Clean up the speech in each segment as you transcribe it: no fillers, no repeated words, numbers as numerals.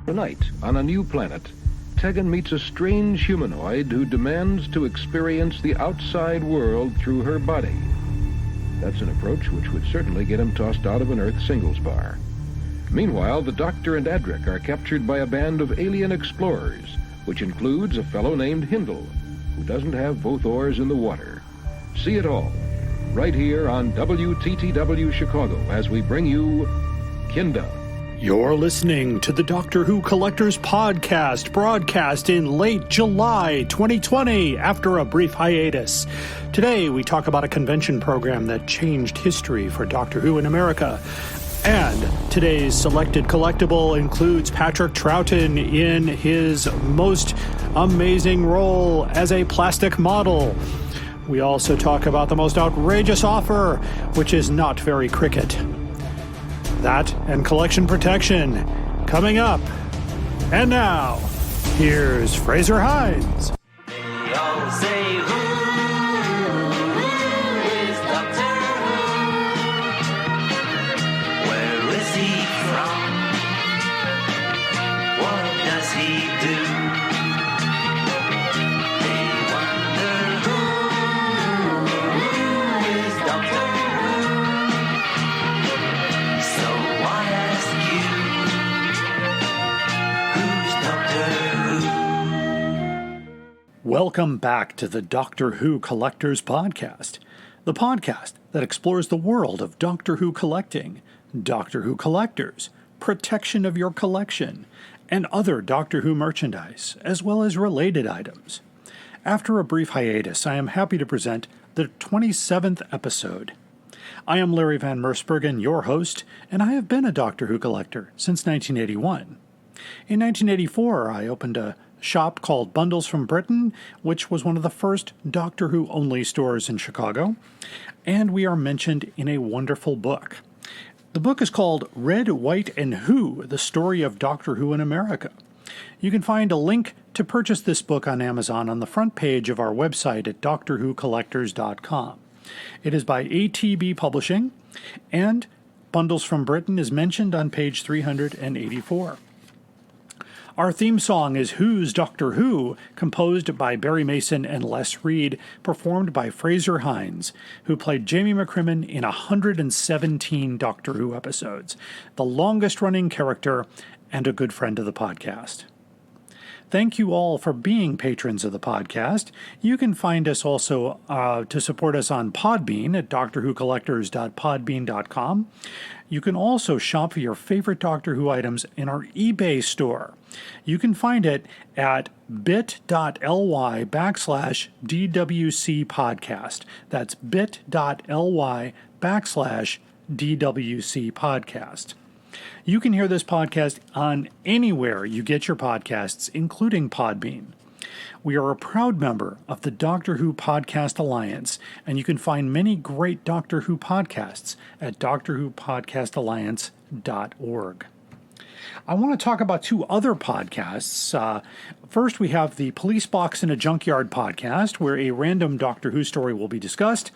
Tonight, on a new planet, Tegan meets a strange humanoid who demands to experience the outside world through her body. That's an approach which would certainly get him tossed out of an Earth singles bar. Meanwhile, the Doctor and Adric are captured by a band of alien explorers, which includes a fellow named Hindle, who doesn't have both oars in the water. See it all, right here on WTTW Chicago, as we bring you Kinda. You're listening to the Doctor Who Collectors Podcast, broadcast in late July 2020 after a brief hiatus. Today, we talk about a convention program that changed history for Doctor Who in America. And today's selected collectible includes Patrick Troughton in his most amazing role as a plastic model. We also talk about the most outrageous offer, which is not very cricket. That and collection protection coming up. And now, here's Fraser Hines. They all say, who is Doctor Who? Where is he from? What does he do? They wonder who is Doctor Who? So I ask you, who's Doctor Who? Welcome back to the Doctor Who Collectors Podcast, the podcast that explores the world of Doctor Who collecting, Doctor Who collectors, protection of your collection, and other Doctor Who merchandise, as well as related items. After a brief hiatus, I am happy to present the 27th episode. I am Larry Van Mersbergen, your host, and I have been a Doctor Who collector since 1981. In 1984, I opened a shop called Bundles from Britain, which was one of the first Doctor Who-only stores in Chicago, and we are mentioned in a wonderful book. The book is called Red, White, and Who, The Story of Doctor Who in America. You can find a link to purchase this book on Amazon on the front page of our website at drwhocollectors.com. It is by ATB Publishing, and Bundles from Britain is mentioned on page 384. Our theme song is Who's Doctor Who, composed by Barry Mason and Les Reed, performed by Fraser Hines, who played Jamie McCrimmon in 117 Doctor Who episodes, the longest-running character and a good friend of the podcast. Thank you all for being patrons of the podcast. You can find us also to support us on Podbean at drwhocollectors.podbean.com. You can also shop for your favorite Doctor Who items in our eBay store. You can find it at bit.ly/DWC podcast. That's bit.ly/DWC podcast. You can hear this podcast on anywhere you get your podcasts, including Podbean. We are a proud member of the Doctor Who Podcast Alliance, and you can find many great Doctor Who podcasts at drwhopodcastalliance.org. I want to talk about two other podcasts. First, we have the Police Box in a Junkyard podcast, where a random Doctor Who story will be discussed.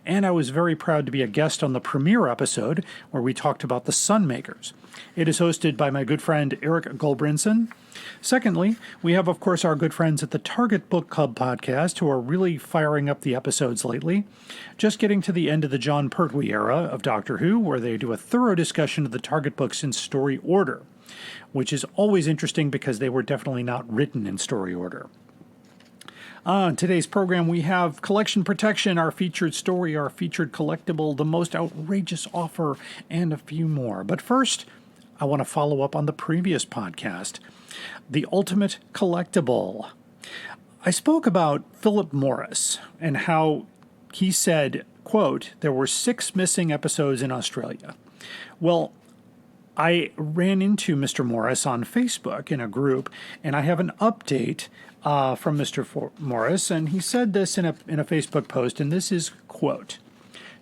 And I was very proud to be a guest on the premiere episode, where we talked about the Sunmakers. It is hosted by my good friend Eric Gulbrinson. Secondly, we have, of course, our good friends at the Target Book Club podcast, who are really firing up the episodes lately. Just getting to the end of the John Pertwee era of Doctor Who, where they do a thorough discussion of the Target books in story order, which is always interesting because they were definitely not written in story order. On today's program, we have Collection Protection, our featured story, our featured collectible, the most outrageous offer, and a few more. But first, I want to follow up on the previous podcast, The Ultimate Collectible. I spoke about Philip Morris and how he said, quote, there were 6 missing episodes in Australia. Well, I ran into Mr. Morris on Facebook in a group, and I have an update from Mr. Morris, and he said this in a Facebook post, and this is, quote,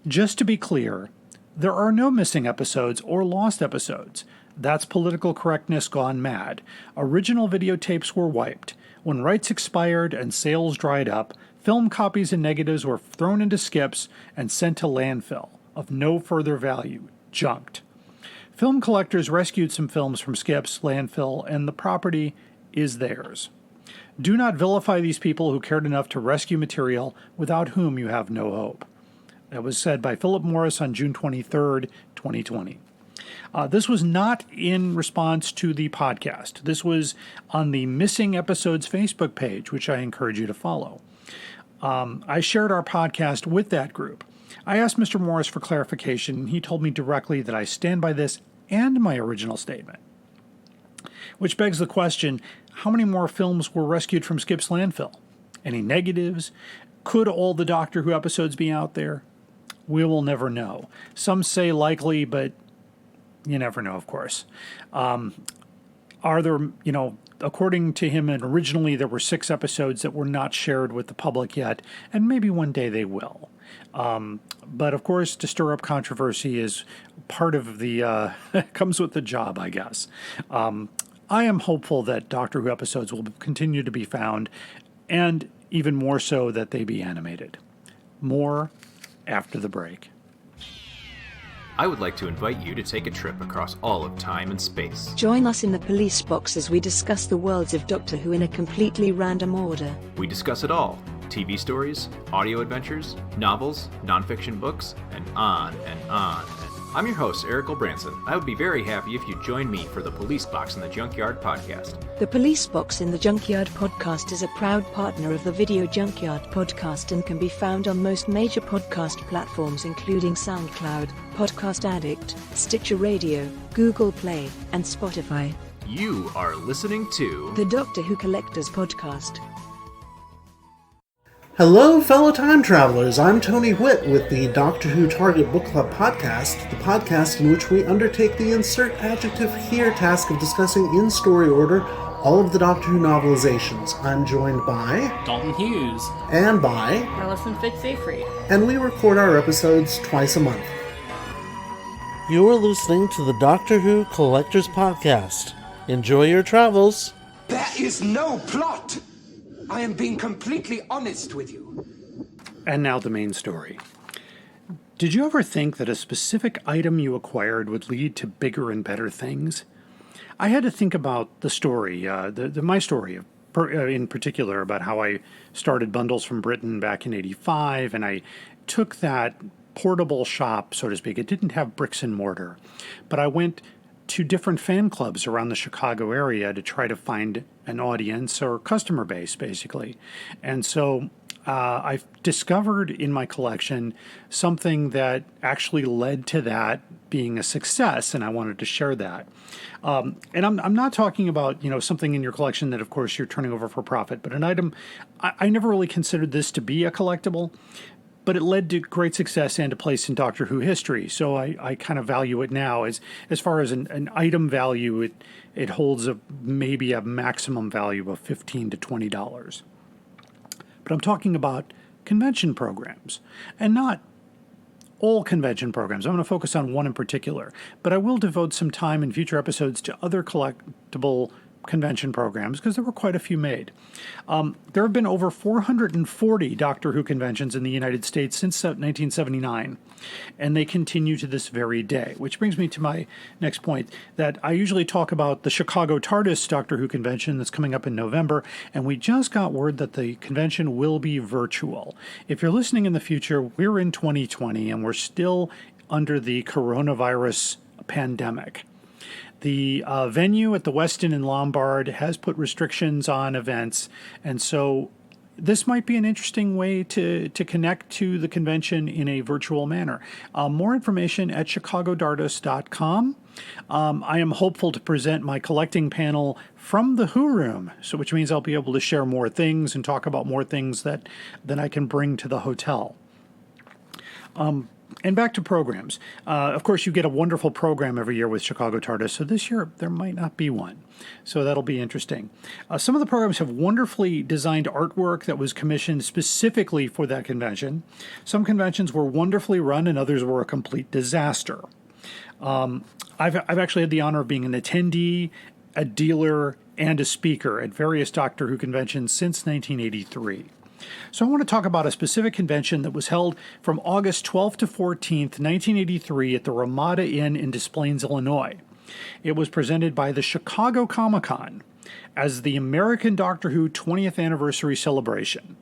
just to be clear, there are no missing episodes or lost episodes. That's political correctness gone mad. Original videotapes were wiped. When rights expired and sales dried up, film copies and negatives were thrown into skips and sent to landfill, of no further value, junked. Film collectors rescued some films from Skip's landfill, and the property is theirs. Do not vilify these people who cared enough to rescue material without whom you have no hope. That was said by Philip Morris on June 23rd, 2020. This was not in response to the podcast. This was on the Missing Episodes Facebook page, which I encourage you to follow. I shared our podcast with that group. I asked Mr. Morris for clarification, and he told me directly that I stand by this and my original statement. Which begs the question, how many more films were rescued from Skip's landfill? Any negatives? Could all the Doctor Who episodes be out there? We will never know. Some say likely, but you never know, of course. Are there, according to him, and originally there were 6 episodes that were not shared with the public yet, and maybe one day they will. But of course, to stir up controversy is part of the, comes with the job, I guess. I am hopeful that Doctor Who episodes will continue to be found, and even more so that they be animated. More after the break. I would like to invite you to take a trip across all of time and space. Join us in the police box as we discuss the worlds of Doctor Who in a completely random order. We discuss it all. TV stories, audio adventures, novels, nonfiction books, and on and on. I'm your host, Eric Branson. I would be very happy if you joined me for the Police Box in the Junkyard podcast. The Police Box in the Junkyard podcast is a proud partner of the Video Junkyard podcast and can be found on most major podcast platforms including SoundCloud, Podcast Addict, Stitcher Radio, Google Play, and Spotify. You are listening to The Doctor Who Collectors Podcast. Hello, fellow time travelers. I'm Tony Witt with the Doctor Who Target Book Club podcast, the podcast in which we undertake the insert adjective here task of discussing in story order all of the Doctor Who novelizations. I'm joined by Dalton Hughes and by Alison Fitz-Seyfried. and we record our episodes twice a month. You're listening to the Doctor Who Collectors Podcast. Enjoy your travels. There is no plot. I am being completely honest with you. And now the main story. Did you ever think that a specific item you acquired would lead to bigger and better things? I had to think about the story, my story in particular, about how I started Bundles from Britain back in '85, and I took that portable shop, so to speak. It didn't have bricks and mortar, but I went to different fan clubs around the Chicago area to try to find an audience or customer base, basically. And so I've discovered in my collection something that actually led to that being a success, and I wanted to share that. And I'm not talking about, something in your collection that, of course, you're turning over for profit, but an item, I never really considered this to be a collectible, but it led to great success and a place in Doctor Who history. So I kind of value it now. As far as an item value, it holds maybe a maximum value of $15 to $20. But I'm talking about convention programs, and not all convention programs. I'm going to focus on one in particular, but I will devote some time in future episodes to other collectible convention programs, because there were quite a few made. There have been over 440 Doctor Who conventions in the United States since 1979, and they continue to this very day, which brings me to my next point, that I usually talk about the Chicago TARDIS Doctor Who convention that's coming up in November, and we just got word that the convention will be virtual. If you're listening in the future, we're in 2020, and we're still under the coronavirus pandemic. The venue at the Westin in Lombard has put restrictions on events, and so this might be an interesting way to connect to the convention in a virtual manner. More information at chicagodardist.com. I am hopeful to present my collecting panel from the Who Room, which means I'll be able to share more things and talk about more things that I can bring to the hotel. And back to programs. Of course, you get a wonderful program every year with Chicago TARDIS, so this year there might not be one. So that'll be interesting. Some of the programs have wonderfully designed artwork that was commissioned specifically for that convention. Some conventions were wonderfully run and others were a complete disaster. I've actually had the honor of being an attendee, a dealer, and a speaker at various Doctor Who conventions since 1983. So I want to talk about a specific convention that was held from August 12th to 14th, 1983 at the Ramada Inn in Des Plaines, Illinois. It was presented by the Chicago Comicon as the American Doctor Who 20th Anniversary Celebration.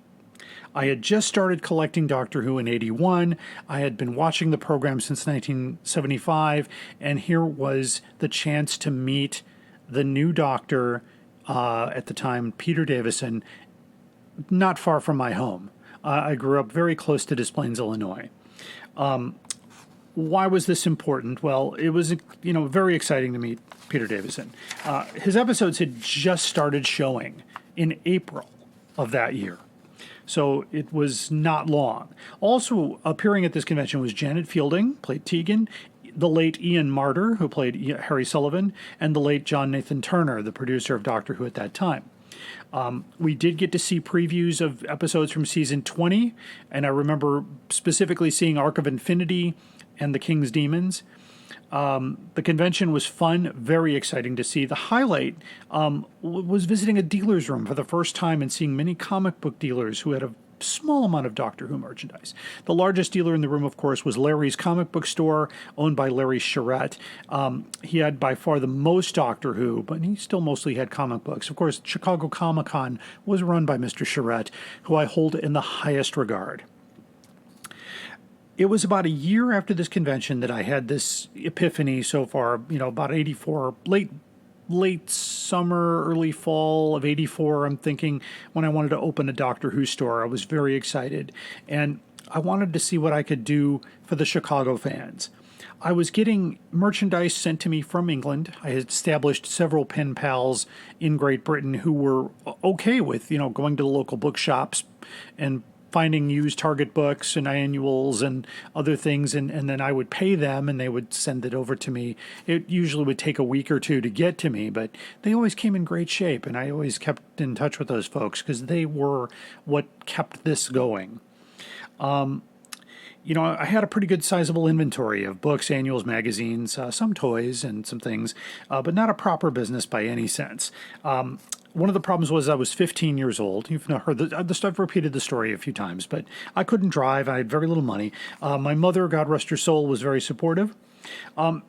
I had just started collecting Doctor Who in '81. I had been watching the program since 1975, and here was the chance to meet the new Doctor, at the time, Peter Davison, not far from my home. I grew up very close to Des Plaines, Illinois. Why was this important? Well, it was, very exciting to meet Peter Davison. His episodes had just started showing in April of that year. So it was not long. Also appearing at this convention was Janet Fielding, played Tegan, the late Ian Marter, who played Harry Sullivan, and the late John Nathan Turner, the producer of Doctor Who at that time. We did get to see previews of episodes from season 20, and I remember specifically seeing Arc of Infinity and the King's Demons. The convention was fun, very exciting to see. The highlight was visiting a dealer's room for the first time and seeing many comic book dealers who had a small amount of Doctor Who merchandise. The largest dealer in the room, of course, was Larry's Comic Book Store, owned by Larry Charette. He had by far the most Doctor Who, but he still mostly had comic books. Of course, Chicago Comicon was run by Mr. Charette, who I hold in the highest regard. It was about a year after this convention that I had this epiphany so far, about 84, late summer, early fall of 84, I'm thinking, when I wanted to open a Doctor Who store. I was very excited, and I wanted to see what I could do for the Chicago fans. I was getting merchandise sent to me from England. I had established several pen pals in Great Britain who were okay with, going to the local bookshops and finding used Target books and annuals and other things, and then I would pay them and they would send it over to me. It usually would take a week or two to get to me, but they always came in great shape, and I always kept in touch with those folks because they were what kept this going. I had a pretty good sizable inventory of books, annuals, magazines, some toys and some things, but not a proper business by any sense. One of the problems was I was 15 years old. You've heard I've repeated the story a few times, but I couldn't drive. I had very little money. My mother, God rest her soul, was very supportive.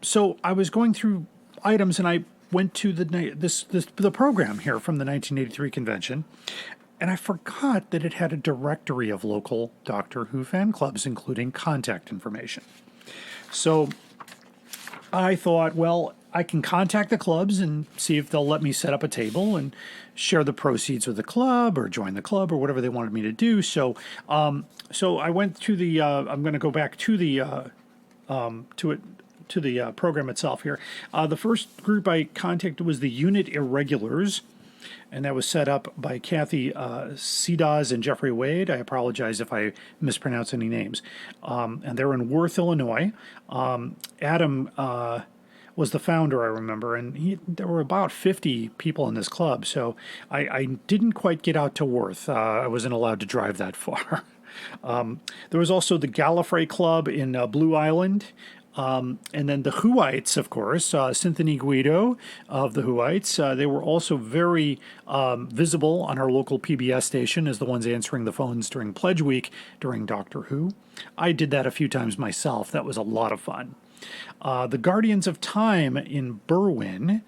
So I was going through items, and I went to the program here from the 1983 convention, and I forgot that it had a directory of local Doctor Who fan clubs, including contact information. So I thought, well, I can contact the clubs and see if they'll let me set up a table and share the proceeds with the club or join the club or whatever they wanted me to do. So I went to the. I'm going to go back to the program itself here. The first group I contacted was the Unit Irregulars, and that was set up by Kathy Sedaz and Jeffrey Wade. I apologize if I mispronounce any names. And they're in Worth, Illinois. Adam was the founder, I remember, and there were about 50 people in this club, so I didn't quite get out to Worth. I wasn't allowed to drive that far. There was also the Gallifrey Club in Blue Island, and then the Whoites, of course, Cynthia Guido of the Whoites. They were also very visible on our local PBS station as the ones answering the phones during Pledge Week during Doctor Who. I did that a few times myself. That was a lot of fun. The Guardians of Time in Berwyn,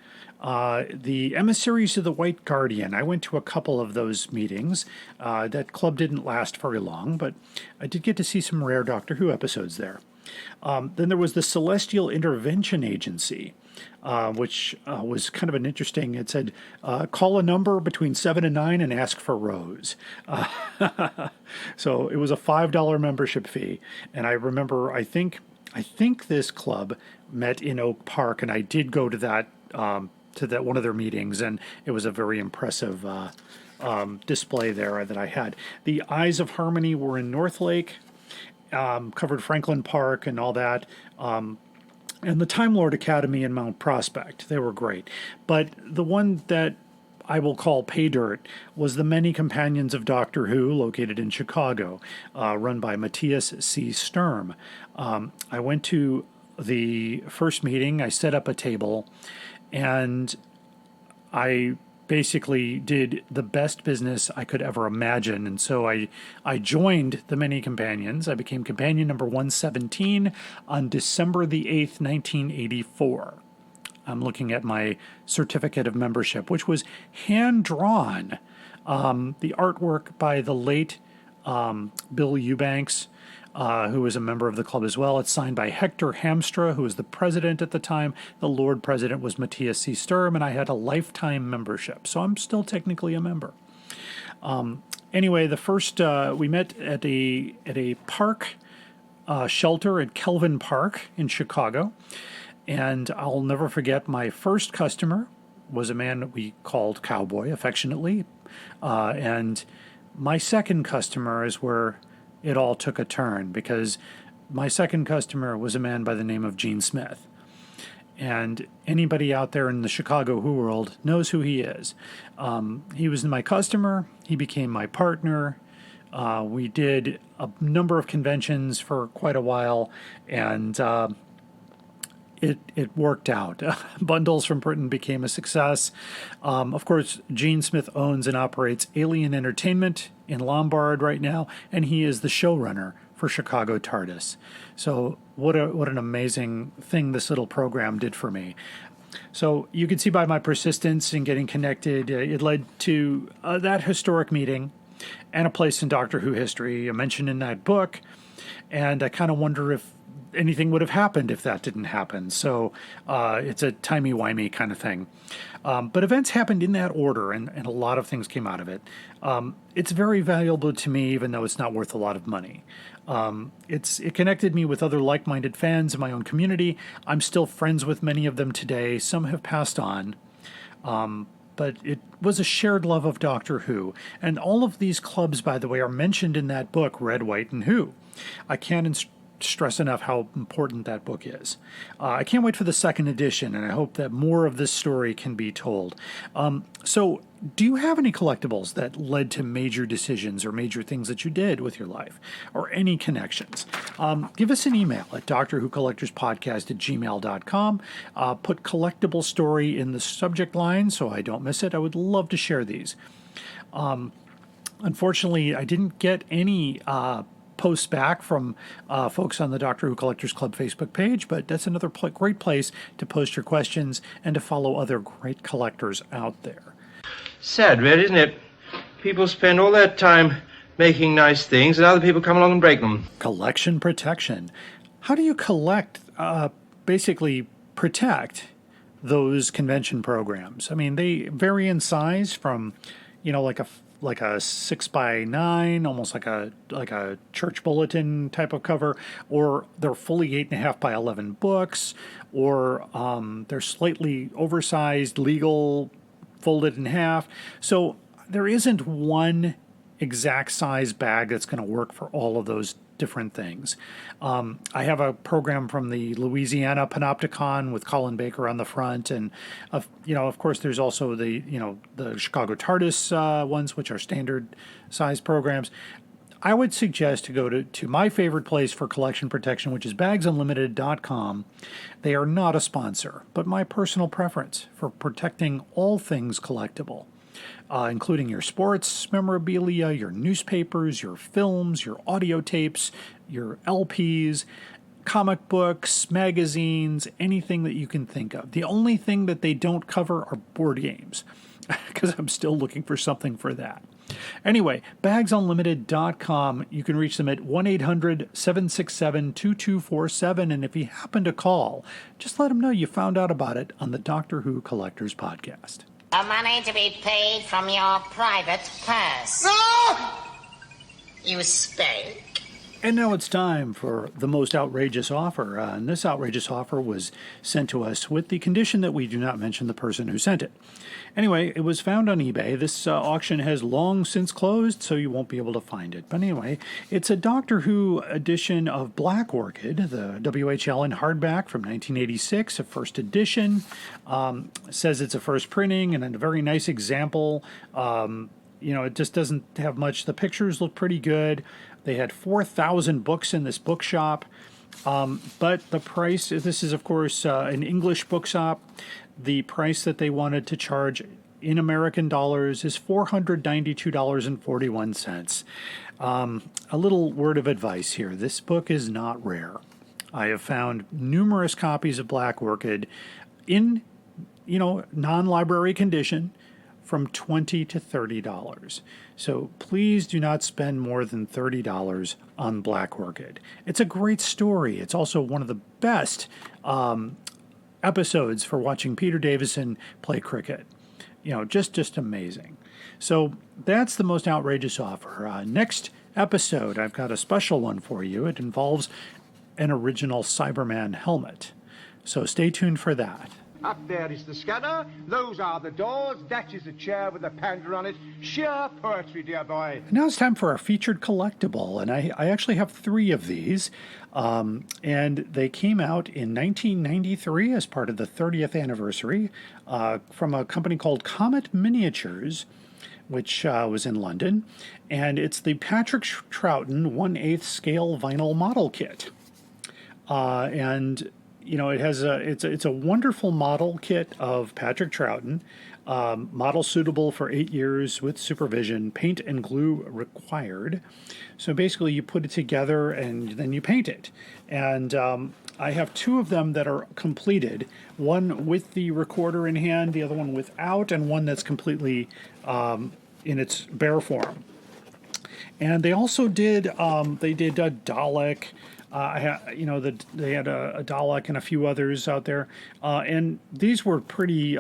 the Emissaries of the White Guardian. I went to a couple of those meetings. That club didn't last very long, but I did get to see some rare Doctor Who episodes there. Then there was the Celestial Intervention Agency, which was kind of an interesting, it said, call a number between 7 and 9 and ask for Rose. So it was a $5 membership fee. And I remember, I think this club met in Oak Park, and I did go to that one of their meetings, and it was a very impressive display there that I had. The Eyes of Harmony were in Northlake, covered Franklin Park and all that, and the Time Lord Academy in Mount Prospect. They were great. But the one that I will call pay dirt was the Many Companions of Doctor Who, located in Chicago, run by Matthias C. Sturm. I went to the first meeting. I set up a table, and I basically did the best business I could ever imagine. And so I joined the many companions. I became companion number 117 on December the 8th, 1984. I'm looking at my certificate of membership, which was hand-drawn. The artwork by the late Bill Eubanks, who was a member of the club as well. It's signed by Hector Hamstra, who was the president at the time. The Lord President was Matthias C. Sturm, and I had a lifetime membership, so I'm still technically a member. Anyway, the first we met at a park shelter at Kelvin Park in Chicago, and I'll never forget my first customer was a man that we called Cowboy affectionately, and my second customer is where it all took a turn, because my second customer was a man by the name of Gene Smith. And anybody out there in the Chicago Who world knows who he is. He was my customer. He became my partner. We did a number of conventions for quite a while, and it worked out. Bundles from Britain became a success. Of course, Gene Smith owns and operates Alien Entertainment in Lombard right now, and he is the showrunner for Chicago TARDIS. So what an amazing thing this little program did for me. So you can see by my persistence in getting connected, it led to that historic meeting and a place in Doctor Who history, a mention in that book, and I kind of wonder if anything would have happened if that didn't happen. So it's a timey-wimey kind of thing. But events happened in that order, and a lot of things came out of it. It's very valuable to me, even though it's not worth a lot of money. It connected me with other like-minded fans in my own community. I'm still friends with many of them today. Some have passed on. But it was a shared love of Doctor Who. And all of these clubs, by the way, are mentioned in that book, Red, White, and Who. I can't stress enough how important that book is. I can't wait for the second edition, and I hope that more of this story can be told. So do you have any collectibles that led to major decisions or major things that you did with your life, or any connections? Give us an email at drwhocollectorspodcast@gmail.com. Put collectible story in the subject line so I don't miss it. I would love to share these. Unfortunately, I didn't get any posts back from folks on the Doctor Who Collectors Club Facebook page, but that's another great place to post your questions and to follow other great collectors out there. Sad, really, isn't it? People spend all their time making nice things, and other people come along and break them. Collection protection. How do you basically protect those convention programs? I mean, they vary in size from, like a 6x9, almost like a church bulletin type of cover, or they're fully 8.5 by 11 books, or they're slightly oversized, legal, folded in half. So there isn't one exact size bag that's going to work for all of those different things. I have a program from the Louisiana Panopticon with Colin Baker on the front, and of course there's also the Chicago TARDIS ones, which are standard size programs. I would suggest to go to my favorite place for collection protection, which is bagsunlimited.com. They are not a sponsor, but my personal preference for protecting all things collectible, including your sports memorabilia, your newspapers, your films, your audio tapes, your LPs, comic books, magazines, anything that you can think of. The only thing that they don't cover are board games, because I'm still looking for something for that. Anyway, bagsunlimited.com. You can reach them at 1-800-767-2247, and if you happen to call, just let them know you found out about it on the Doctor Who Collectors Podcast. The money to be paid from your private purse. No! You spank. And now it's time for the most outrageous offer. And this outrageous offer was sent to us with the condition that we do not mention the person who sent it. Anyway, it was found on eBay. This auction has long since closed, so you won't be able to find it. But anyway, it's a Doctor Who edition of Black Orchid, the WHL in hardback from 1986, a first edition. Says it's a first printing and a very nice example. It just doesn't have much. The pictures look pretty good. They had 4,000 books in this bookshop. But the price, this is, of course, an English bookshop. The price that they wanted to charge in American dollars is $492.41. A little word of advice here. This book is not rare. I have found numerous copies of Black Orchid in, non-library condition from $20 to $30. So please do not spend more than $30 on Black Orchid. It's a great story. It's also one of the best episodes for watching Peter Davison play cricket. Just amazing. So that's the most outrageous offer. Next episode, I've got a special one for you. It involves an original Cyberman helmet. So stay tuned for that. Up there is the scanner, those are the doors, that is a chair with a panda on it. Sheer poetry, dear boy. Now it's time for our featured collectible, and I actually have 3 of these, and they came out in 1993 as part of the 30th anniversary from a company called Comet Miniatures, which was in London, and it's the Patrick Troughton 1/8 scale vinyl model kit. It has it's a wonderful model kit of Patrick Troughton, model suitable for 8 years with supervision, paint and glue required. So basically you put it together and then you paint it. And I have 2 of them that are completed, one with the recorder in hand, the other one without, and one that's completely in its bare form. And they also did a Dalek. They had a Dalek and a few others out there, and these were pretty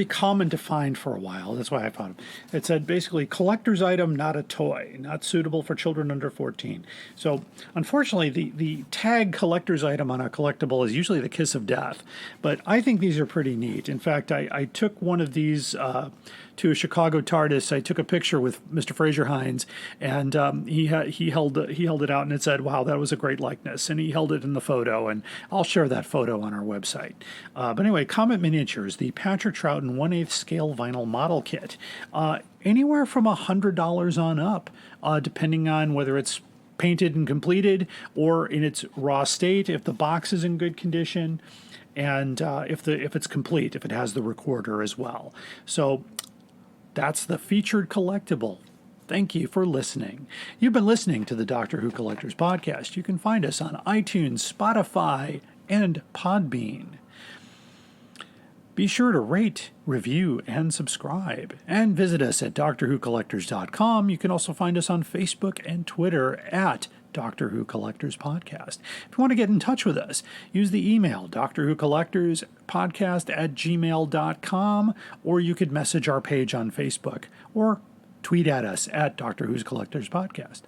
common to find for a while. That's why I found them. It said basically collector's item, not a toy, not suitable for children under 14. So unfortunately, the tag collector's item on a collectible is usually the kiss of death, but I think these are pretty neat. In fact, I took one of these to a Chicago TARDIS. I took a picture with Mr. Fraser Hines, and he held it out, and it said, "Wow, that was a great likeness." And he held it in the photo, and I'll share that photo on our website. But anyway, Comet Miniatures, the Patrick Troughton 1/8 scale vinyl model kit, anywhere from $100 on up, depending on whether it's painted and completed or in its raw state, if the box is in good condition, and if it's complete, if it has the recorder as well. So that's the featured collectible. Thank you for listening. You've been listening to the Doctor Who Collectors Podcast. You can find us on iTunes, Spotify, and Podbean. Be sure to rate, review, and subscribe. And visit us at DoctorWhoCollectors.com. You can also find us on Facebook and Twitter at Doctor Who Collectors Podcast. If you want to get in touch with us, use the email DoctorWhoCollectorsPodcast@gmail.com, or you could message our page on Facebook or tweet at us at Doctor Who's Collectors Podcast.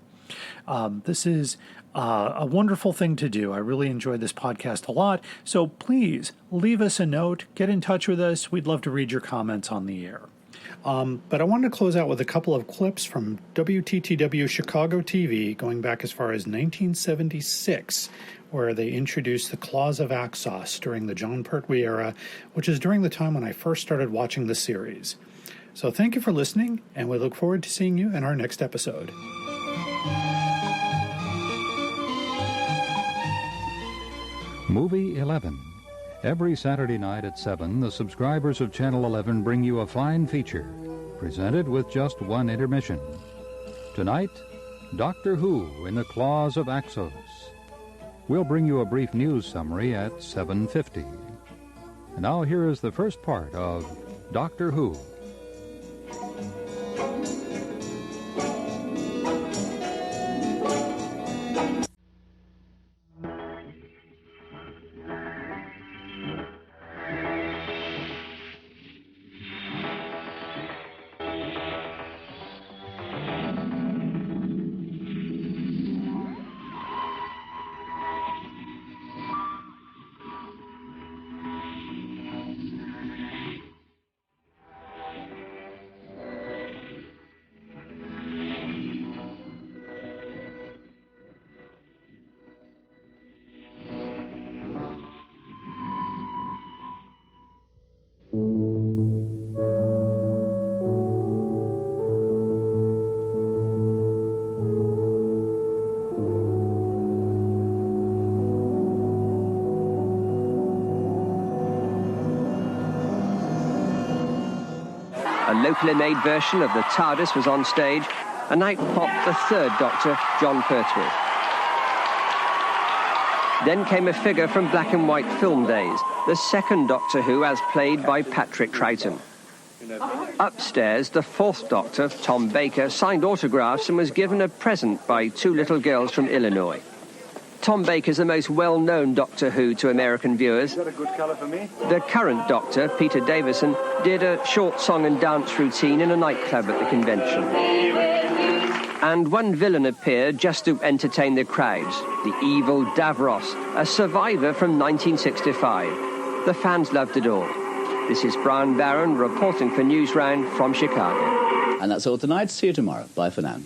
This is a wonderful thing to do. I really enjoy this podcast a lot. So please leave us a note, get in touch with us. We'd love to read your comments on the air. But I wanted to close out with a couple of clips from WTTW Chicago TV going back as far as 1976, where they introduced the Claws of Axos during the John Pertwee era, which is during the time when I first started watching the series. So thank you for listening, and we look forward to seeing you in our next episode. Movie 11. Every Saturday night at 7, the subscribers of Channel 11 bring you a fine feature, presented with just one intermission. Tonight, Doctor Who in the Claws of Axos. We'll bring you a brief news summary at 7:50. And now here is the first part of Doctor Who. A locally made version of the TARDIS was on stage, and out popped the third Doctor, John Pertwee. Then came a figure from black and white film days, the second Doctor Who as played by Patrick Troughton. Upstairs, the fourth Doctor, Tom Baker, signed autographs and was given a present by two little girls from Illinois. Tom Baker's the most well-known Doctor Who to American viewers. Is that a good colour for me? The current Doctor, Peter Davison, did a short song and dance routine in a nightclub at the convention. And one villain appeared just to entertain the crowds, the evil Davros, a survivor from 1965. The fans loved it all. This is Brian Barron reporting for Newsround from Chicago. And that's all tonight. See you tomorrow. Bye for now.